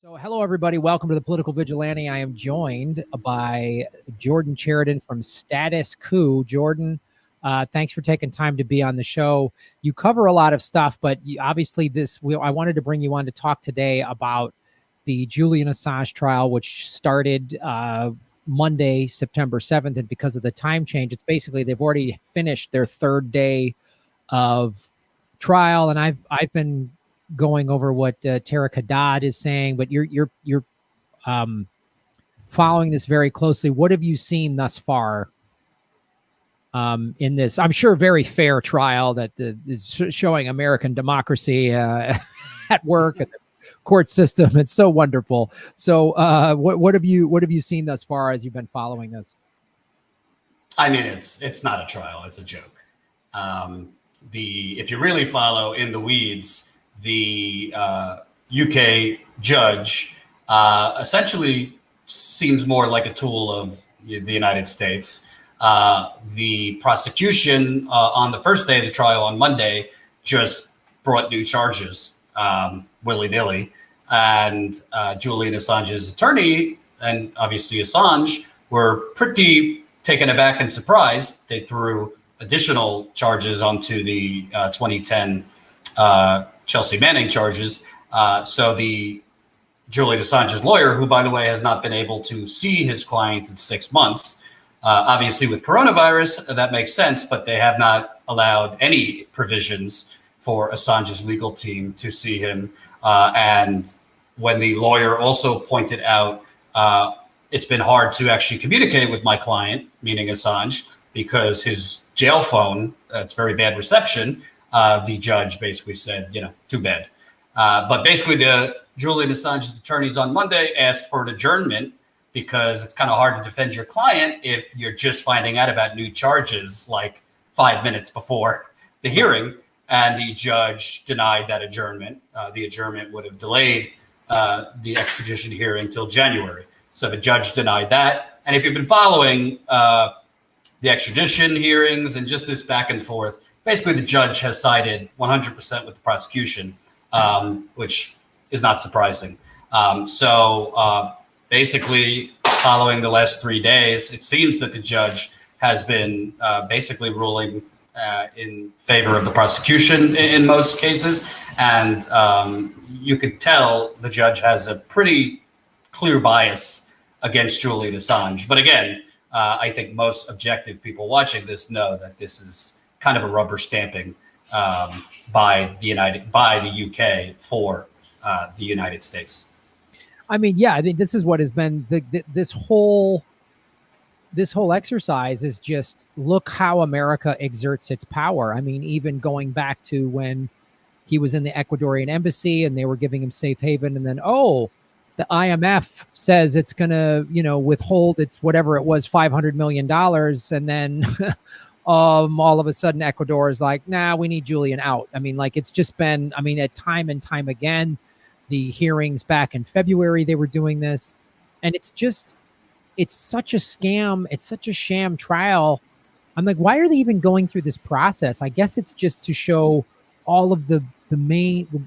So, hello, everybody. Welcome to the Political Vigilante. I am joined by Jordan Chariton from Status Coup. Jordan, thanks for taking time to be on the show. You cover a lot of stuff, but obviously I wanted to bring you on to talk today about the Julian Assange trial, which started Monday, September 7th. And because of the time change, it's basically they've already finished their third day of trial. And I've been going over what Tariq Haddad is saying, but you're following this very closely. What have you seen thus far in this, I'm sure, very fair trial that is showing American democracy at work and the court system? It's so wonderful. So what have you seen thus far as you've been following this? I mean, it's not a trial; it's a joke. If you really follow in the weeds, the UK judge essentially seems more like a tool of the United States. The prosecution on the first day of the trial on Monday just brought new charges willy-nilly. And Julian Assange's attorney and obviously Assange were pretty taken aback and surprised. They threw additional charges onto the 2010 Chelsea Manning charges. So the Julian Assange's lawyer, who, by the way, has not been able to see his client in 6 months, obviously with coronavirus, that makes sense, but they have not allowed any provisions for Assange's legal team to see him. And when the lawyer also pointed out, it's been hard to actually communicate with my client, meaning Assange, because his jail phone, it's very bad reception. The judge basically said, too bad. But basically, the Julian Assange's attorneys on Monday asked for an adjournment because it's kind of hard to defend your client if you're just finding out about new charges like 5 minutes before the hearing. And the judge denied that adjournment. The adjournment would have delayed the extradition hearing till January. So the judge denied that. And if you've been following the extradition hearings and just this back and forth, basically, the judge has sided 100% with the prosecution, which is not surprising. So basically, following the last 3 days, it seems that the judge has been basically ruling in favor of the prosecution in most cases. And you could tell the judge has a pretty clear bias against Julian Assange. But again, I think most objective people watching this know that this is kind of a rubber stamping by the UK for the United States. I mean, yeah, I think this is what has been this whole exercise is just look how America exerts its power. I mean, even going back to when he was in the Ecuadorian embassy and they were giving him safe haven, and then the IMF says it's going to withhold its whatever it was $500 million, and then all of a sudden Ecuador is like, nah, we need Julian out. I mean, like, it's just been, at time and time again, the hearings back in February, they were doing this. And it's such a scam. It's such a sham trial. I'm like, why are they even going through this process? I guess it's just to show all of the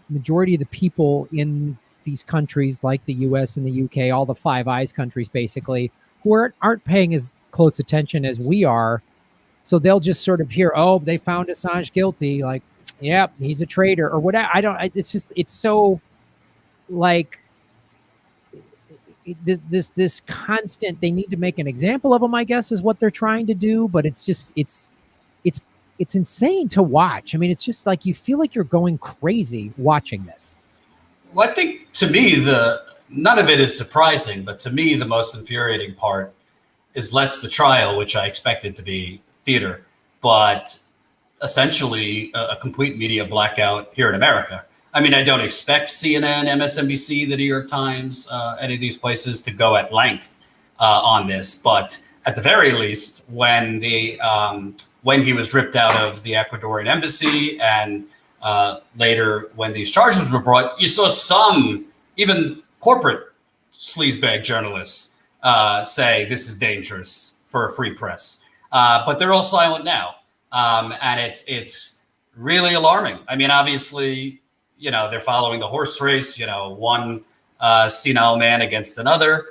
majority of the people in these countries like the US and the UK, all the Five Eyes countries, basically, who aren't paying as close attention as we are. So they'll just sort of hear, oh, they found Assange guilty. Like, yep, he's a traitor or whatever. It's so like this constant, they need to make an example of him, I guess, is what they're trying to do. But it's just, it's insane to watch. I mean, it's just like, you feel like you're going crazy watching this. Well, I think to me, none of it is surprising, but to me, the most infuriating part is less the trial, which I expected to be theater, but essentially a complete media blackout here in America. I mean, I don't expect CNN, MSNBC, the New York Times, any of these places to go at length on this, but at the very least, when he was ripped out of the Ecuadorian embassy and later when these charges were brought, you saw some even corporate sleazebag journalists say this is dangerous for a free press. But they're all silent now. And it's really alarming. I mean, obviously, they're following the horse race. One senile man against another.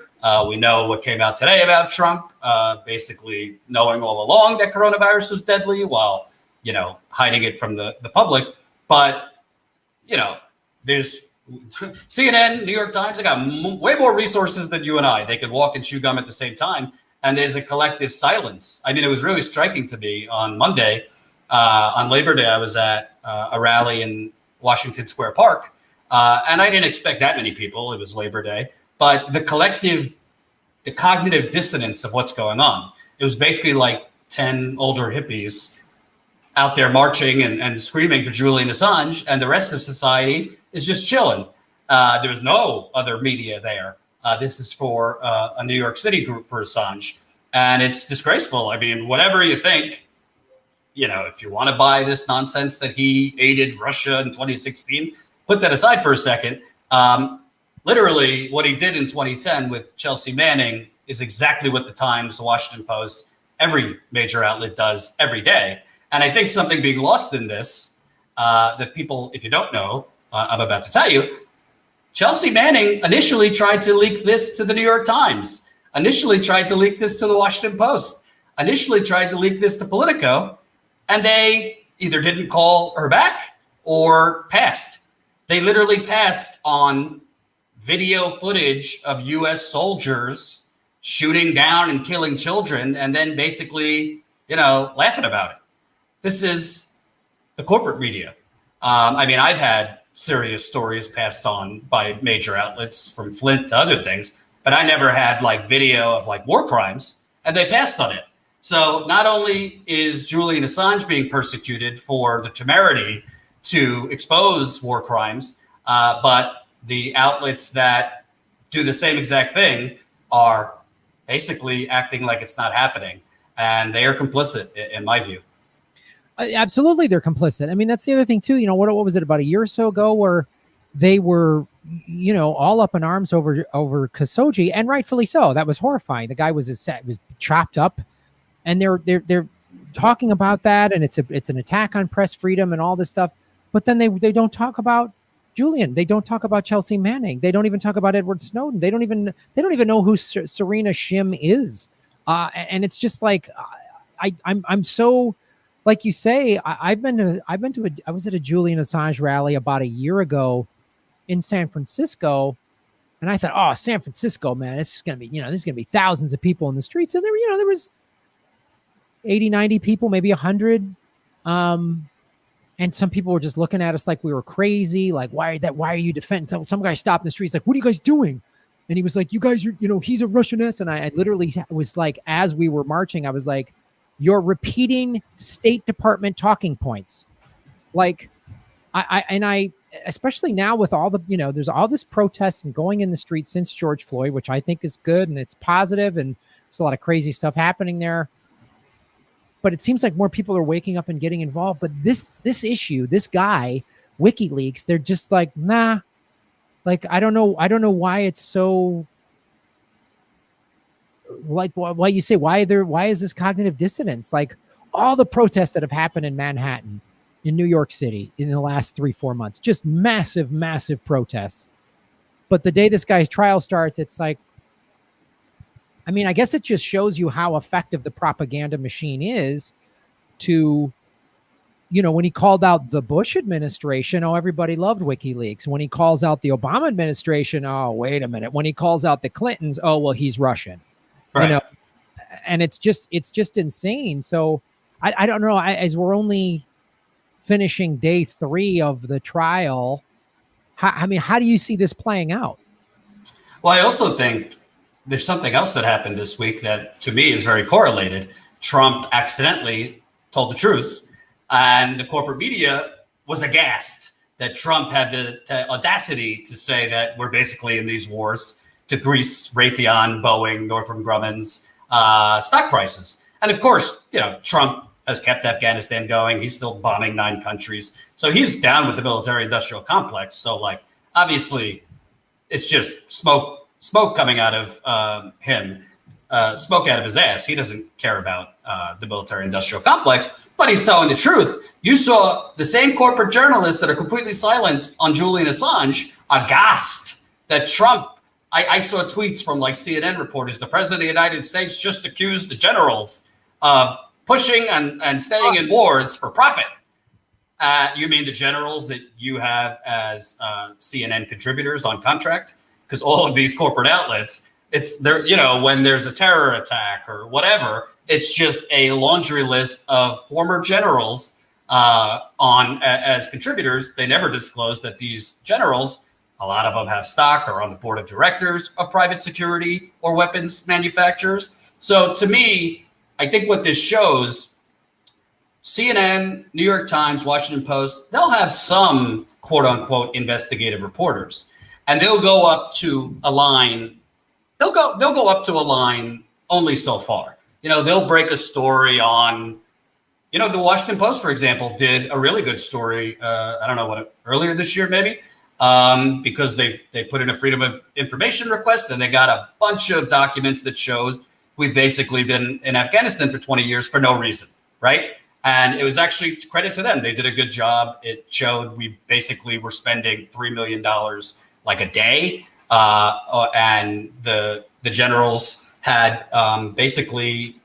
We know what came out today about Trump, basically knowing all along that coronavirus was deadly while, hiding it from the public. But, there's CNN, New York Times, they got way more resources than you and I. They could walk and chew gum at the same time. And there's a collective silence. I mean, it was really striking to me on Monday. On Labor Day, I was at a rally in Washington Square Park. And I didn't expect that many people. It was Labor Day. But the cognitive dissonance of what's going on. It was basically like 10 older hippies out there marching and screaming for Julian Assange. And the rest of society is just chilling. There was no other media there. This is for a New York City group for Assange. And it's disgraceful. I mean, whatever you think, if you want to buy this nonsense that he aided Russia in 2016, put that aside for a second. Literally, what he did in 2010 with Chelsea Manning is exactly what the Times, the Washington Post, every major outlet does every day. And I think something being lost in this, that people, if you don't know, I'm about to tell you, Chelsea Manning initially tried to leak this to the New York Times, initially tried to leak this to the Washington Post, initially tried to leak this to Politico, and they either didn't call her back or passed. They literally passed on video footage of U.S. soldiers shooting down and killing children and then basically, laughing about it. This is the corporate media. I've had serious stories passed on by major outlets from Flint to other things, but I never had video of war crimes, and they passed on it. So not only is Julian Assange being persecuted for the temerity to expose war crimes, but the outlets that do the same exact thing are basically acting like it's not happening, and they are complicit in my view. Absolutely, they're complicit. I mean, that's the other thing too. What was it, about a year or so ago, where they were, all up in arms over Khashoggi, and rightfully so. That was horrifying. The guy was chopped up, and they're talking about that, and it's an attack on press freedom and all this stuff. But then they don't talk about Julian. They don't talk about Chelsea Manning. They don't even talk about Edward Snowden. They don't even know who Serena Shim is. And it's just like I'm so. Like you say, I was at a Julian Assange rally about a year ago in San Francisco, and I thought, oh, San Francisco, man, this is gonna be, there's gonna be thousands of people in the streets, and there was 80, 90 people, maybe 100, and some people were just looking at us like we were crazy, like why are you defending? Some guy stopped in the streets, like, what are you guys doing? And he was like, you guys are, he's a Russianist, and I literally was like, as we were marching, I was like, you're repeating State Department talking points. Like, I especially now with all the, there's all this protest and going in the streets since George Floyd, which I think is good and it's positive, and there's a lot of crazy stuff happening there. But it seems like more people are waking up and getting involved. But this issue, this guy, WikiLeaks, they're just like, nah. Like, I don't know why it's so. Like, why you say why is this cognitive dissonance? Like, all the protests that have happened in Manhattan, in New York City in the last 3-4 months, just massive protests. But the day this guy's trial starts, it's like, I guess it just shows you how effective the propaganda machine is to, when he called out the Bush administration, everybody loved WikiLeaks. When he calls out the Obama administration, wait a minute. When he calls out the Clintons, well, he's Russian. Right. And it's just insane. So I don't know. As we're only finishing day 3 of the trial, how do you see this playing out? Well, I also think there's something else that happened this week that to me is very correlated. Trump accidentally told the truth, and the corporate media was aghast that Trump had the audacity to say that we're basically in these wars to grease Raytheon, Boeing, Northrop Grumman's stock prices. And of course, Trump has kept Afghanistan going. He's still bombing 9 countries. So he's down with the military industrial complex. So obviously it's just smoke coming out of him, smoke out of his ass. He doesn't care about the military industrial complex, but he's telling the truth. You saw the same corporate journalists that are completely silent on Julian Assange aghast that Trump, I saw tweets from like CNN reporters, the president of the United States just accused the generals of pushing and staying in wars for profit. You mean the generals that you have as CNN contributors on contract? Because all of these corporate outlets, it's there, you know, when there's a terror attack or whatever, it's just a laundry list of former generals as contributors. They never disclose that these generals, a lot of them have stock or on the board of directors of private security or weapons manufacturers. So to me, I think what this shows, CNN, New York Times, Washington Post, they'll have some quote unquote investigative reporters, and they'll go up to a line. They'll go up to a line only so far. You know, they'll break a story on, you know, the Washington Post, for example, did a really good story. I don't know earlier this year, maybe, because they put in a Freedom of Information request, and they got a bunch of documents that showed we've basically been in Afghanistan for 20 years for no reason, right? And it was actually credit to them. They did a good job. It showed we basically were spending $3 million like a day, and the generals had basically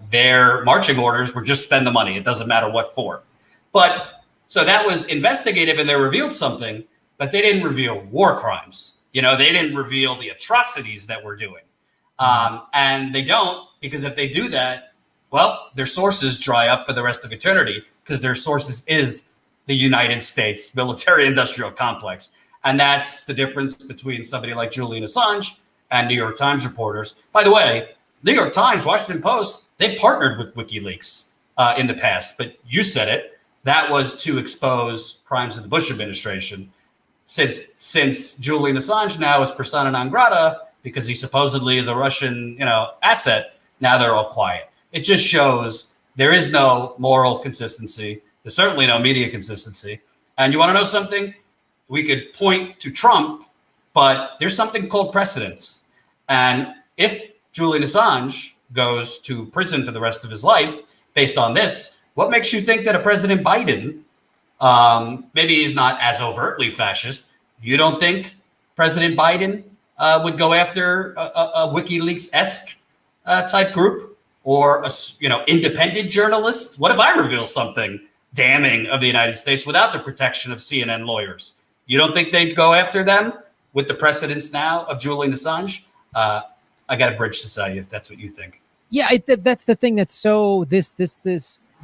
their marching orders were just spend the money. It doesn't matter what for. But so that was investigative, and they revealed something, but they didn't reveal war crimes. You know, they didn't reveal the atrocities that we're doing. And they don't, because if they do that, well, their sources dry up for the rest of eternity, because their sources is the United States military-industrial complex. And that's the difference between somebody like Julian Assange and New York Times reporters. By the way, New York Times, Washington Post, they partnered with WikiLeaks in the past, but you said it. That was to expose crimes of the Bush administration. Since Julian Assange now is persona non grata because he supposedly is a Russian, you know, asset, now they're all quiet. It just shows there is no moral consistency. There's certainly no media consistency. And you want to know something? We could point to Trump, but there's something called precedence. And if Julian Assange goes to prison for the rest of his life based on this, what makes you think that a President Biden, maybe he's not as overtly fascist, you don't think President Biden would go after a WikiLeaks-esque type group or a, you know, independent journalist? What if I reveal something damning of the United States without the protection of CNN lawyers? You don't think they'd go after them with the precedents now of Julian Assange? I got a bridge to sell you if that's what you think. Yeah, that's the thing that's so this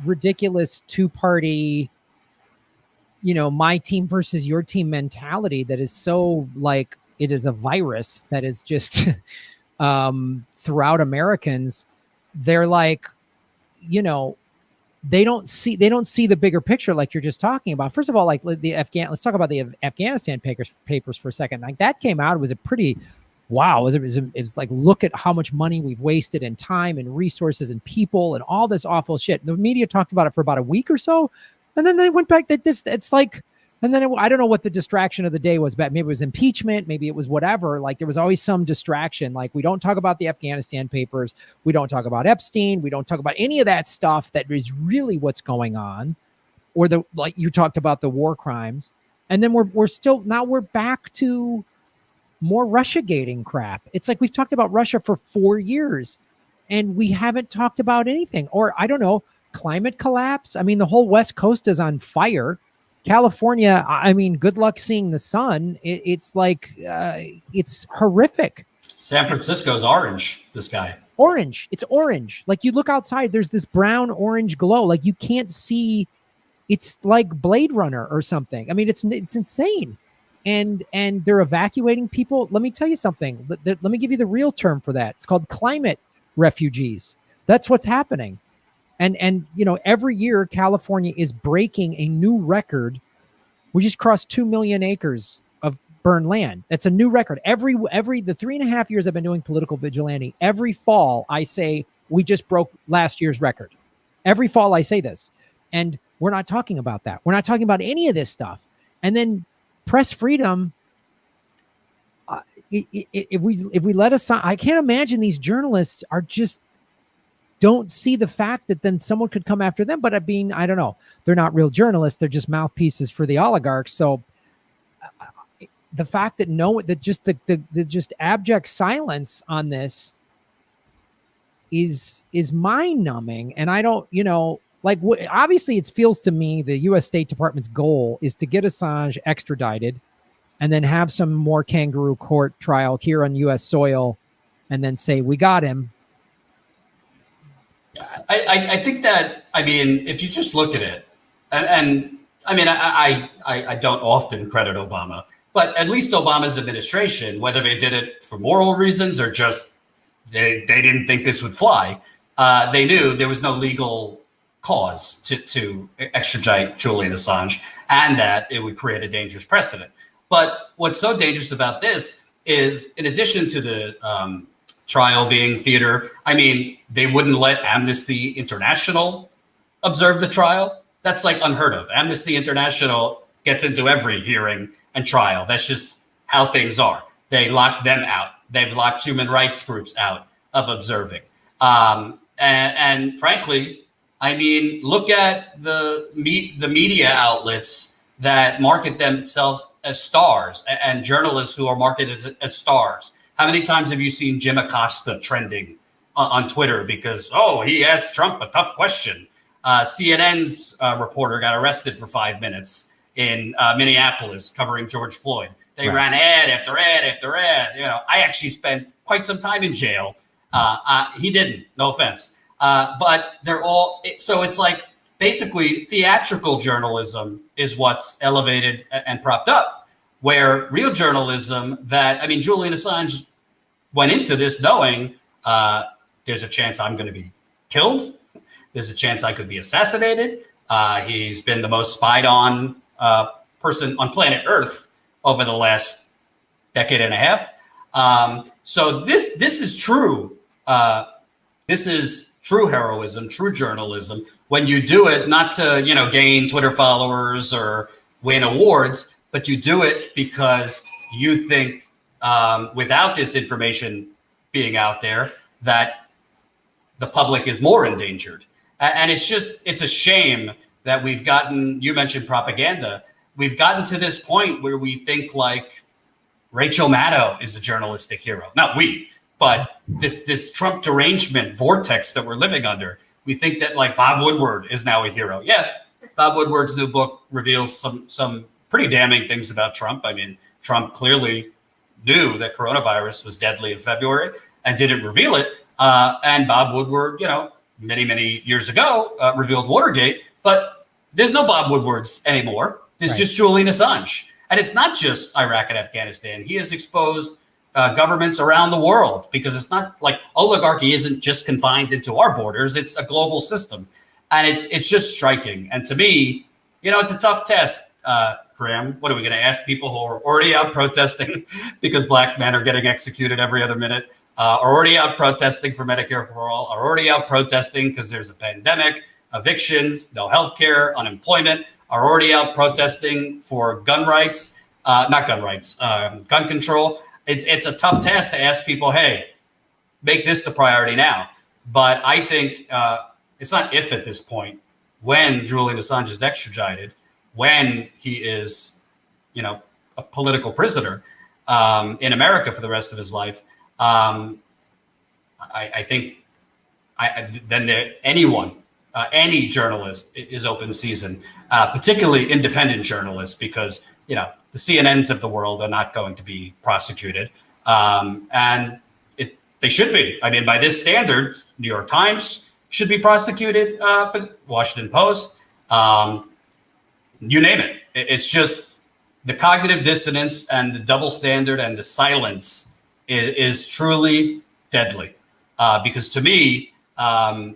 ridiculous two-party, you know, my team versus your team mentality that is so like it is a virus that is just throughout Americans. They're like, you know, they don't see the bigger picture like you're just talking about. First of all, like let's talk about the Afghanistan papers for a second. Like that came out, it was a pretty wow. It was like, look at how much money we've wasted and time and resources and people and all this awful shit. The media talked about it for about a week or so, and then they went back. It's like, and then I don't know what the distraction of the day was, but maybe it was impeachment, maybe it was whatever. Like there was always some distraction. Like we don't talk about the Afghanistan papers, we don't talk about Epstein, we don't talk about any of that stuff that is really what's going on, or the like you talked about the war crimes, and then we're back to more Russia-gating crap. It's like we've talked about Russia for 4 years, and we haven't talked about anything. Or I don't know, climate collapse. I mean, the whole West Coast is on fire. California, I mean, good luck seeing the sun. It's like, it's horrific. San Francisco's orange, this guy. Orange. It's orange. Like you look outside, there's this brown orange glow. Like you can't see, it's like Blade Runner or something. I mean, it's insane. And they're evacuating people. Let me tell you something. Let me give you the real term for that. It's called climate refugees. That's what's happening. And you know, every year California is breaking a new record. We just crossed 2 million acres of burned land. That's a new record. The 3.5 years I've been doing political vigilante, every fall I say we just broke last year's record. Every fall I say this, and we're not talking about that. We're not talking about any of this stuff. And then press freedom. If we let us, I can't imagine these journalists are just don't see the fact that then someone could come after them. But I don't know. They're not real journalists. They're just mouthpieces for the oligarchs. So the fact that the just abject silence on this is mind numbing. And I don't, obviously it feels to me the U.S. State Department's goal is to get Assange extradited and then have some more kangaroo court trial here on U.S. soil and then say, we got him. I think that, I mean, if you just look at it, and I mean, I don't often credit Obama, but at least Obama's administration, whether they did it for moral reasons or just they didn't think this would fly, they knew there was no legal cause to extradite Julian Assange and that it would create a dangerous precedent. But what's so dangerous about this is, in addition to the trial being theater, I mean, they wouldn't let Amnesty International observe the trial. That's like unheard of. Amnesty International gets into every hearing and trial. That's just how things are. They lock them out. They've locked human rights groups out of observing. And frankly, I mean, look at the media outlets that market themselves as stars and journalists who are marketed as stars. How many times have you seen Jim Acosta trending on Twitter because, he asked Trump a tough question? CNN's reporter got arrested for 5 minutes in Minneapolis covering George Floyd. They ran ad after ad after ad. I actually spent quite some time in jail. He didn't, no offense. But they're all, so it's like basically theatrical journalism is what's elevated and propped up, where real journalism Julian Assange went into this knowing there's a chance I'm going to be killed. There's a chance I could be assassinated. He's been the most spied on person on planet Earth over the last decade and a half. So this is true. This is true heroism, true journalism. When you do it, not to gain Twitter followers or win awards, but you do it because you think without this information being out there that the public is more endangered. And it's a shame that we've gotten, you mentioned propaganda, we've gotten to this point where we think like Rachel Maddow is a journalistic hero. Not we, but this Trump derangement vortex that we're living under. We think that like Bob Woodward is now a hero. Yeah, Bob Woodward's new book reveals some pretty damning things about Trump. I mean, Trump clearly knew that coronavirus was deadly in February and didn't reveal it. And Bob Woodward, many, many years ago, revealed Watergate. But there's no Bob Woodwards anymore. There's just Julian Assange. And it's not just Iraq and Afghanistan. He has exposed governments around the world, because it's not like oligarchy isn't just confined into our borders. It's a global system. And it's just striking. And to me, it's a tough test, Graham. What are we going to ask people who are already out protesting because black men are getting executed every other minute, are already out protesting for Medicare for all, are already out protesting because there's a pandemic, evictions, no health care, unemployment, are already out protesting for gun rights, gun control. It's a tough task to ask people, hey, make this the priority now. But I think it's not if at this point, when Julian Assange is extradited, when he is, a political prisoner in America for the rest of his life, I think any journalist is open season, particularly independent journalists, because, the CNNs of the world are not going to be prosecuted. And they should be. I mean, by this standard, New York Times should be prosecuted, for Washington Post, you name it. It's just the cognitive dissonance and the double standard and the silence is truly deadly. Because to me, why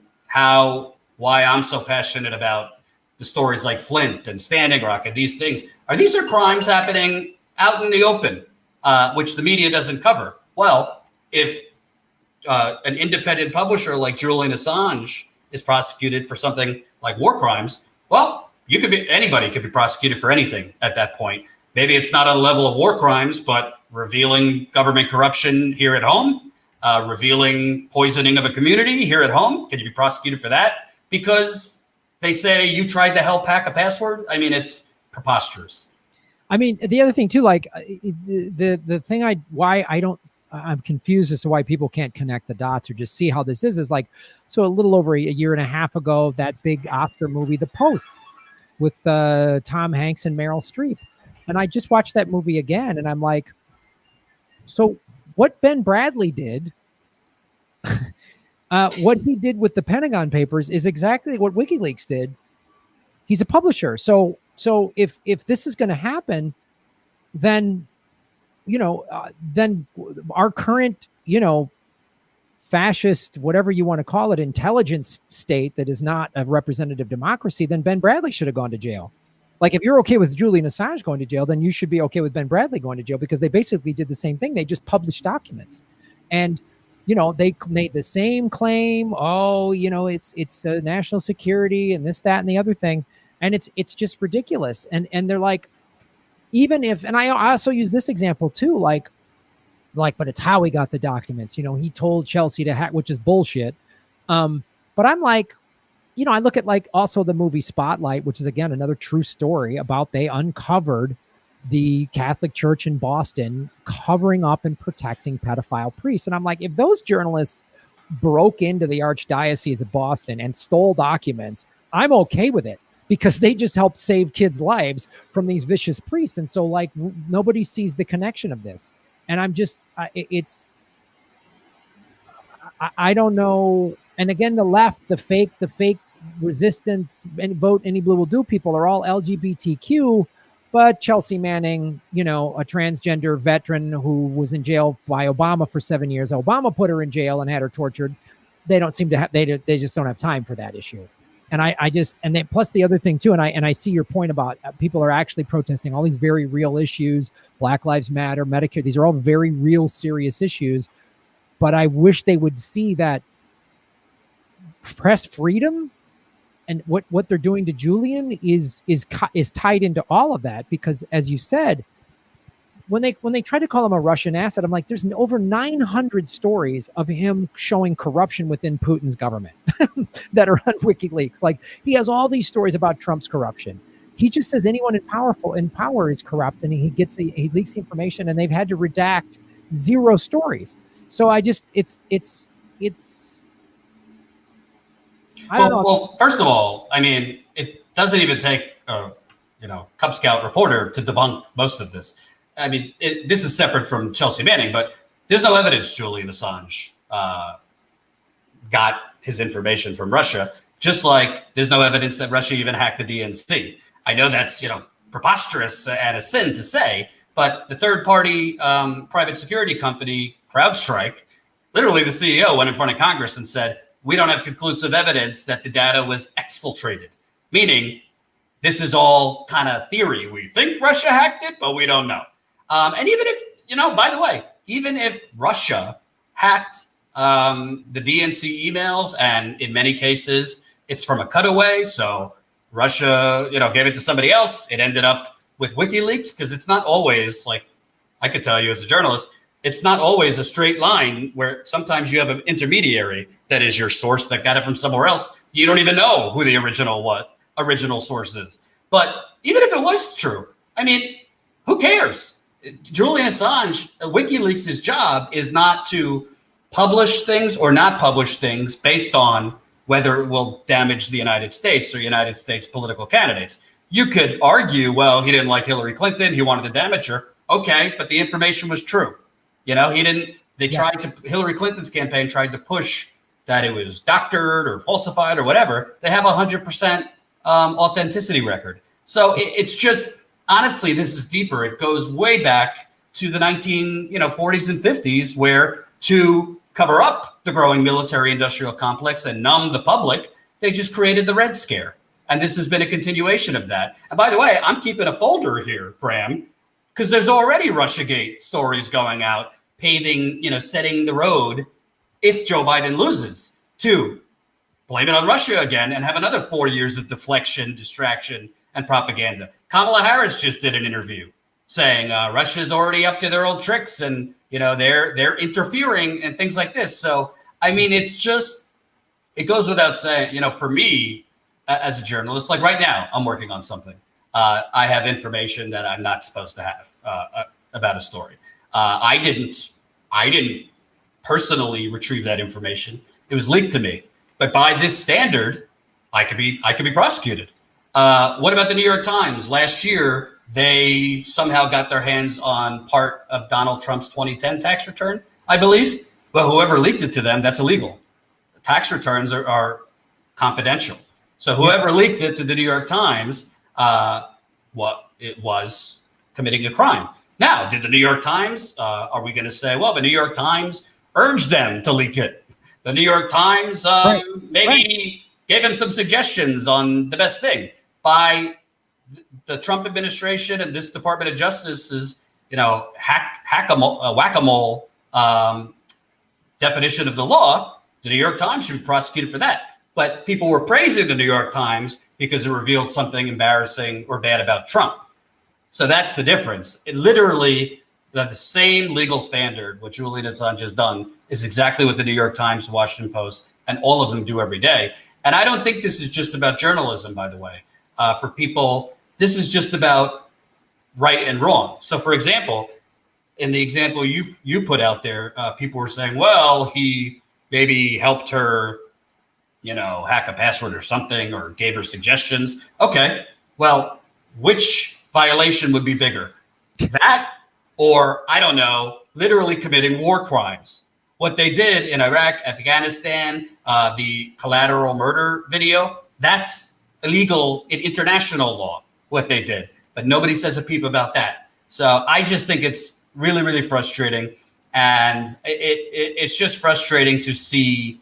I'm so passionate about the stories like Flint and Standing Rock and these things these are crimes happening out in the open, which the media doesn't cover. Well, if an independent publisher like Julian Assange is prosecuted for something like war crimes, well, anybody could be prosecuted for anything at that point. Maybe it's not on the level of war crimes, but revealing government corruption here at home, revealing poisoning of a community here at home. Can you be prosecuted for that? Because they say you tried to help hack a password? I mean, it's preposterous. I mean, the other thing too, like the thing I'm confused as to why people can't connect the dots or just see how this is like, so a little over a year and a half ago, that big Oscar movie, The Post, with Tom Hanks and Meryl Streep. And I just watched that movie again, and I'm like, so what Ben Bradley did, what he did with the Pentagon Papers is exactly what WikiLeaks did. He's a publisher. So if this is going to happen, then, then our current, fascist, whatever you want to call it, intelligence state that is not a representative democracy, then Ben Bradley should have gone to jail. Like, if you're okay with Julian Assange going to jail, then you should be okay with Ben Bradley going to jail, because they basically did the same thing. They just published documents, and they made the same claim. Oh, it's national security and this, that, and the other thing, and it's just ridiculous. And they're like, even if, and I also use this example too, like, but it's how he got the documents. He told Chelsea to hack, which is bullshit. But I'm like, I look at like also the movie Spotlight, which is again another true story about, they uncovered the Catholic Church in Boston covering up and protecting pedophile priests. And I'm like, if those journalists broke into the Archdiocese of Boston and stole documents, I'm okay with it, because they just helped save kids' lives from these vicious priests. And so like nobody sees the connection of this. And I'm just, I don't know. And again, the left, the fake resistance and vote any blue will do people are all LGBTQ, but Chelsea Manning, a transgender veteran who was in jail by Obama for 7 years. Obama put her in jail and had her tortured. They don't seem to have, they just don't have time for that issue. And plus the other thing too, and I see your point about people are actually protesting all these very real issues, Black Lives Matter, Medicare. These are all very real, serious issues. But I wish they would see that press freedom and what they're doing to Julian is tied into all of that. Because as you said, when they try to call him a Russian asset, I'm like, there's over 900 stories of him showing corruption within Putin's government that are on WikiLeaks. Like, he has all these stories about Trump's corruption. He just says anyone in power is corrupt, and he leaks the information, and they've had to redact 0 stories. So I just, it's I don't know. Well, first of all, I mean, it doesn't even take a Cub Scout reporter to debunk most of this. I mean, this is separate from Chelsea Manning, but there's no evidence Julian Assange got his information from Russia, just like there's no evidence that Russia even hacked the DNC. I know that's, preposterous and a sin to say, but the third-party private security company, CrowdStrike, literally the CEO went in front of Congress and said, we don't have conclusive evidence that the data was exfiltrated, meaning this is all kind of theory. We think Russia hacked it, but we don't know. And even if, by the way, even if Russia hacked the DNC emails, and in many cases it's from a cutaway, so Russia, gave it to somebody else, it ended up with WikiLeaks, because it's not always, like I could tell you as a journalist, it's not always a straight line, where sometimes you have an intermediary that is your source that got it from somewhere else. You don't even know who the original source is. But even if it was true, I mean, who cares? Julian Assange, WikiLeaks' job is not to publish things or not publish things based on whether it will damage the United States or United States political candidates. You could argue, well, he didn't like Hillary Clinton, he wanted to damage her. Okay, but the information was true. Hillary Clinton's campaign tried to push that it was doctored or falsified or whatever. They have 100% authenticity record. So it's just, honestly, this is deeper. It goes way back to the 1940s and 50s, where to cover up the growing military industrial complex and numb the public, they just created the Red Scare. And this has been a continuation of that. And by the way, I'm keeping a folder here, Graham, because there's already Russiagate stories going out, paving, setting the road if Joe Biden loses, to blame it on Russia again and have another 4 years of deflection, distraction, and propaganda. Kamala Harris just did an interview saying Russia's already up to their old tricks, and they're interfering and things like this. So I mean, it goes without saying. For me as a journalist, like right now, I'm working on something. I have information that I'm not supposed to have about a story. I didn't personally retrieve that information. It was leaked to me. But by this standard, I could be prosecuted. What about the New York Times? Last year, they somehow got their hands on part of Donald Trump's 2010 tax return, I believe. But whoever leaked it to them, that's illegal. The tax returns are confidential. So whoever leaked it to the New York Times, it was committing a crime. Now, did the New York Times, are we going to say, well, the New York Times urged them to leak it? The New York Times gave him some suggestions on the best thing. By the Trump administration and this Department of Justice's, whack-a-mole definition of the law, the New York Times should be prosecuted for that. But people were praising the New York Times because it revealed something embarrassing or bad about Trump. So that's the difference. It literally, the same legal standard, what Julian Assange has done, is exactly what the New York Times, Washington Post, and all of them do every day. And I don't think this is just about journalism, by the way. For people, this is just about right and wrong. So, for example, in the example you put out there, people were saying, well, he maybe helped her, hack a password or something, or gave her suggestions. Okay, well, which violation would be bigger? That, or, I don't know, literally committing war crimes. What they did in Iraq, Afghanistan, the collateral murder video, that's illegal in international law, what they did. But nobody says a peep about that. So I just think it's really, really frustrating. And it's just frustrating to see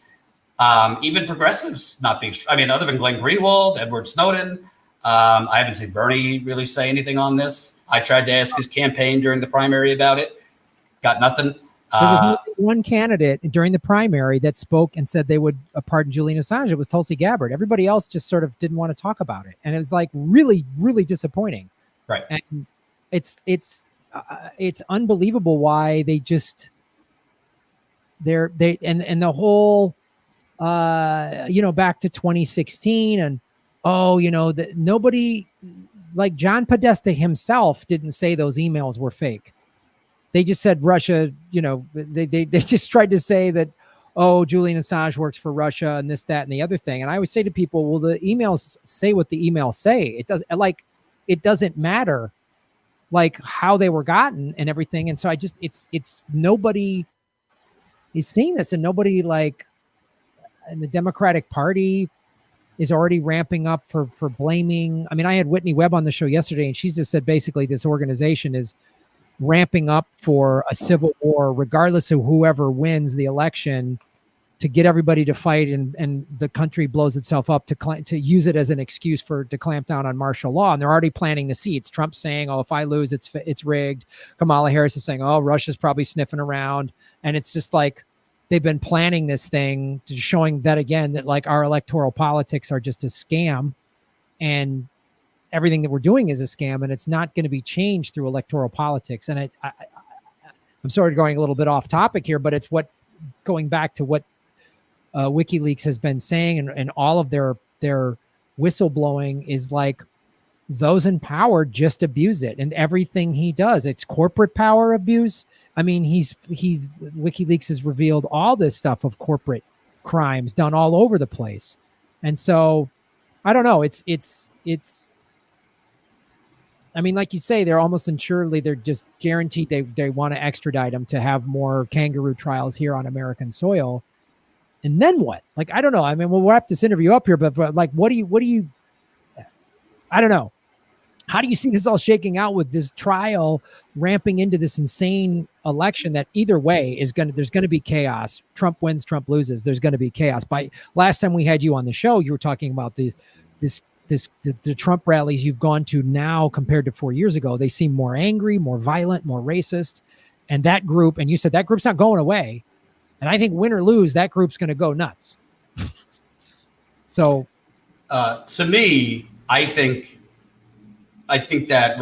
even progressives not being, other than Glenn Greenwald, Edward Snowden. I haven't seen Bernie really say anything on this. I tried to ask his campaign during the primary about it. Got nothing. There was one candidate during the primary that spoke and said they would pardon Julian Assange. It was Tulsi Gabbard. Everybody else just sort of didn't want to talk about it. And it was like really, really disappointing. Right. And it's unbelievable why they just, and the whole, back to 2016 and, that nobody, like John Podesta himself didn't say those emails were fake. They just said Russia, they just tried to say that, Julian Assange works for Russia and this, that, and the other thing. And I always say to people, well, the emails say what the emails say. It doesn't matter like how they were gotten and everything. And so it's nobody is seeing this, and nobody like in the Democratic Party is already ramping up for blaming. I had Whitney Webb on the show yesterday, and she's just said basically this organization is ramping up for a civil war, regardless of whoever wins the election, to get everybody to fight, and the country blows itself up to use it as an excuse to clamp down on martial law. And they're already planting the seeds. Trump's saying, if I lose, it's rigged. Kamala Harris is saying, Russia's probably sniffing around. And it's just like they've been planning this thing, to showing that again, that like our electoral politics are just a scam, and everything that we're doing is a scam, and it's not going to be changed through electoral politics. And I'm sort of going a little bit off topic here, but it's going back to what WikiLeaks has been saying, and all of their whistleblowing is like those in power just abuse it, and everything he does, it's corporate power abuse. WikiLeaks has revealed all this stuff of corporate crimes done all over the place. And so I don't know. It's like you say, they're almost surely they're just guaranteed they want to extradite him to have more kangaroo trials here on American soil. And then what? Like, I don't know. We'll wrap this interview up here, but like, what do you, I don't know. How do you see this all shaking out with this trial ramping into this insane election that either way there's going to be chaos. Trump wins, Trump loses. There's going to be chaos. By last time we had you on the show, you were talking about the Trump rallies you've gone to now compared to 4 years ago. They seem more angry, more violent, more racist. And that group, and you said that group's not going away. And I think win or lose, that group's going to go nuts. So, to me, I think that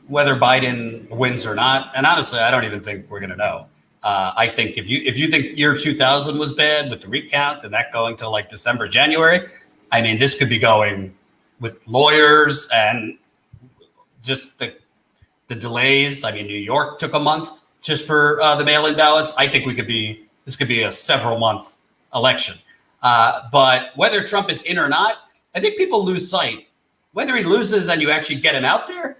whether Biden wins or not, and honestly, I don't even think we're going to know. I think if you think year 2000 was bad with the recount and that going till like December, January, this could be going with lawyers and just the delays. I mean, New York took a month just for the mail-in ballots. I think this could be a several month election. But whether Trump is in or not, I think people lose sight. Whether he loses and you actually get him out there,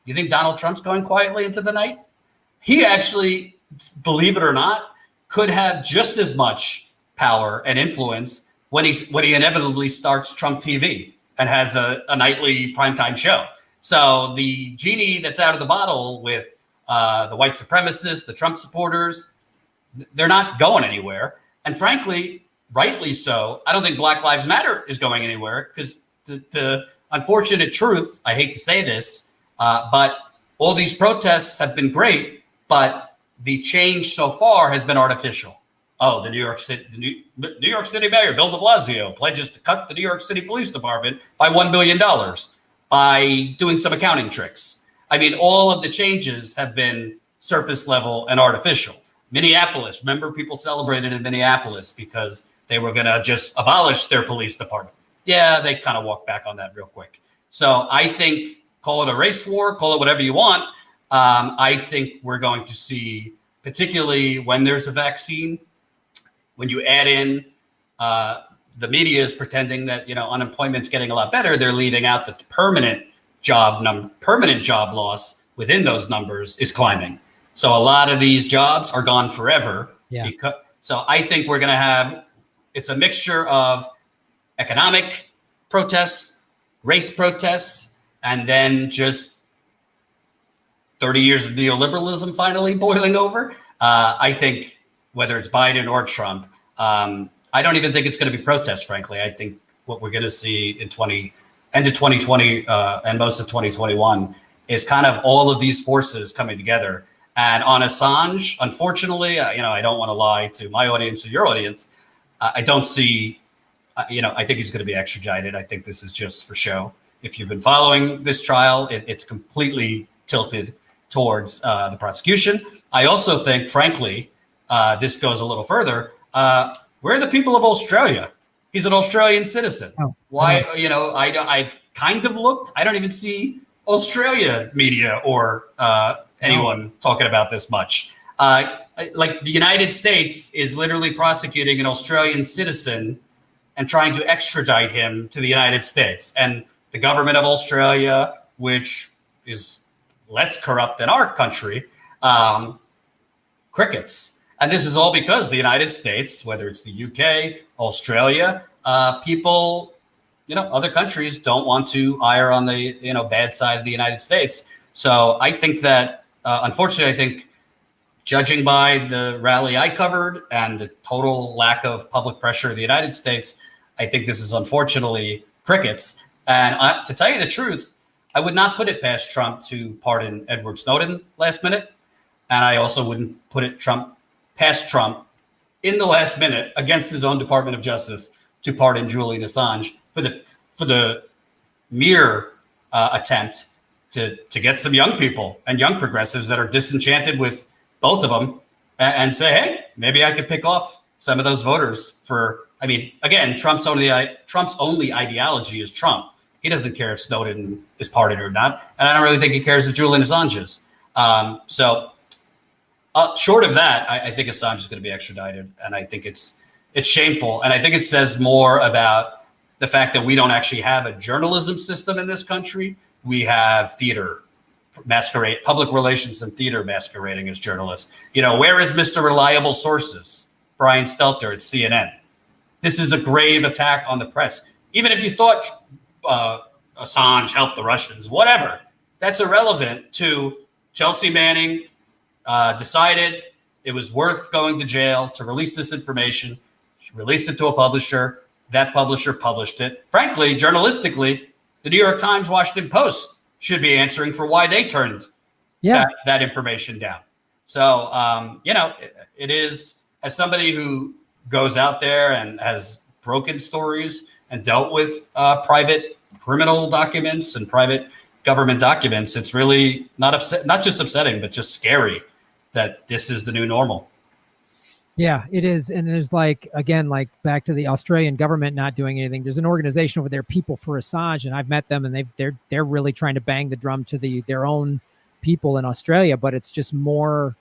you think Donald Trump's going quietly into the night? He actually, believe it or not, could have just as much power and influence when he inevitably starts Trump TV and has a nightly primetime show. So the genie that's out of the bottle with the white supremacists, the Trump supporters, they're not going anywhere. And frankly, rightly so, I don't think Black Lives Matter is going anywhere, because the unfortunate truth, I hate to say this, but all these protests have been great, but the change so far has been artificial. Oh, the New York City Mayor Bill de Blasio pledges to cut the New York City Police Department by $1 billion by doing some accounting tricks. I mean, all of the changes have been surface level and artificial. Minneapolis, remember, people celebrated in Minneapolis because they were going to just abolish their police department. Yeah, they kind of walked back on that real quick. So I think, call it a race war, call it whatever you want. I think we're going to see, particularly when there's a vaccine, when you add in the media is pretending that, unemployment's getting a lot better, they're leaving out that the permanent job loss within those numbers is climbing. So a lot of these jobs are gone forever. Yeah. So I think we're going to have, it's a mixture of economic protests, race protests, and then just 30 years of neoliberalism finally boiling over. I think whether it's Biden or Trump, I don't even think it's going to be protests, frankly. I think what we're going to see in end of 2020 and most of 2021 is kind of all of these forces coming together. And on Assange, unfortunately, I don't want to lie to my audience or your audience. I don't see, I think he's going to be extradited. I think this is just for show. If you've been following this trial, it's completely tilted towards the prosecution. I also think, frankly, this goes a little further. Where are the people of Australia? He's an Australian citizen. Oh. Why? I've kind of looked. I don't even see Australia media or anyone talking about this much. Like the United States is literally prosecuting an Australian citizen and trying to extradite him to the United States. And the government of Australia, which is less corrupt than our country, crickets. And this is all because the United States, whether it's the UK, Australia, people, other countries don't want to ire on the, bad side of the United States. So I think that, unfortunately, I think judging by the rally I covered and the total lack of public pressure in the United States, I think this is unfortunately crickets. And to tell you the truth, I would not put it past Trump to pardon Edward Snowden last minute. And I also wouldn't put it past Trump in the last minute against his own Department of Justice to pardon Julian Assange for the mere attempt to get some young people and young progressives that are disenchanted with both of them and say, hey, maybe I could pick off some of those voters for, again, Trump's only ideology is Trump. He doesn't care if Snowden is pardoned or not. And I don't really think he cares if Julian Assange is. Short of that, I think Assange is going to be extradited. And I think it's shameful. And I think it says more about the fact that we don't actually have a journalism system in this country. We have theater public relations and theater masquerading as journalists. Where is Mr. Reliable Sources? Brian Stelter at CNN. This is a grave attack on the press. Even if you thought Assange helped the Russians, whatever, that's irrelevant to Chelsea Manning decided it was worth going to jail to release this information. She released it to a publisher. That publisher published it. Frankly, journalistically, the New York Times, Washington Post should be answering for why they turned that information down. So, it is, as somebody who goes out there and has broken stories and dealt with private criminal documents and private government documents, it's really not just upsetting, but just scary that this is the new normal. Yeah, it is. And there's like, again, like back to the Australian government not doing anything. There's an organization over there, People for Assange, and I've met them, and they're really trying to bang the drum to their own people in Australia, but it's just more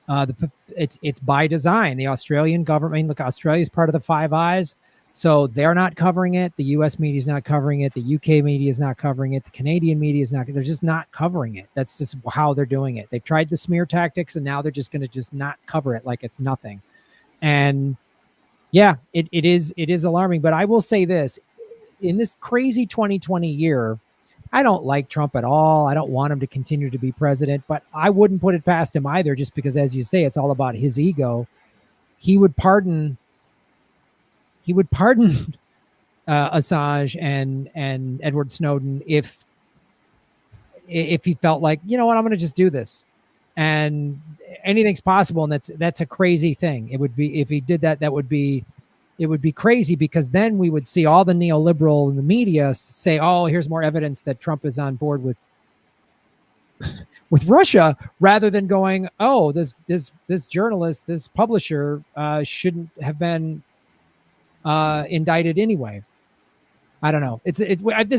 it's by design. The Australian government, I mean, look, Australia is part of the Five Eyes, so they're not covering it. The U.S. media is not covering it. The U.K. media is not covering it. The Canadian media is not. They're just not covering it. That's just how they're doing it. They've tried the smear tactics, and now they're just going to just not cover it like it's nothing. And yeah, it is alarming. But I will say this: in this crazy 2020 year, I don't like Trump at all. I don't want him to continue to be president, but I wouldn't put it past him either, just because, as you say, it's all about his ego. He would pardon Assange and Edward Snowden if he felt like, you know what, I'm going to just do this, and anything's possible. And that's a crazy thing. It would be, if he did that, it would be crazy, because then we would see all the neoliberal in the media say, oh, here's more evidence that Trump is on board with Russia, rather than going, oh, this journalist, this publisher shouldn't have been indicted anyway. I don't know. This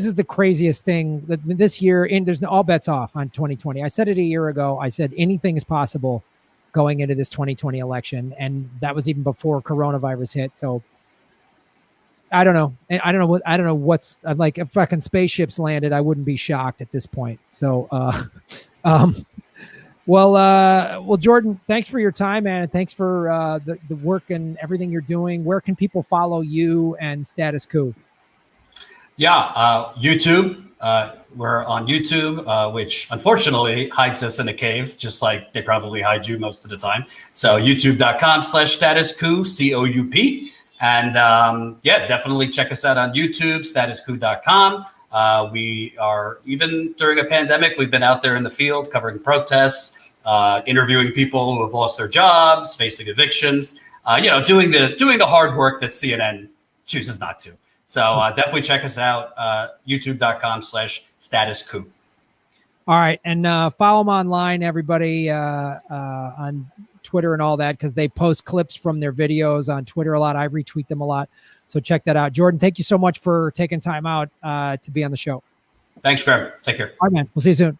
is the craziest thing that this year, and there's all bets off on 2020. I said it a year ago. I said anything is possible going into this 2020 election, and that was even before coronavirus hit. So I don't know. I don't know what's like. If fucking spaceships landed, I wouldn't be shocked at this point. So, well, Jordan, thanks for your time, man, and thanks for the work and everything you're doing. Where can people follow you and Status Coup? Yeah, YouTube. We're on YouTube, which unfortunately hides us in a cave, just like they probably hide you most of the time. So youtube.com/status coup, COUP. And yeah, definitely check us out on YouTube, statuscoup.com. We are, even during a pandemic, we've been out there in the field covering protests, interviewing people who have lost their jobs, facing evictions, doing the hard work that CNN chooses not to. So definitely check us out, youtube.com/status coup. All right. And follow them online, everybody, on Twitter and all that, because they post clips from their videos on Twitter a lot. I retweet them a lot. So check that out. Jordan, thank you so much for taking time out to be on the show. Thanks, Graham. Take care. All right, man. We'll see you soon.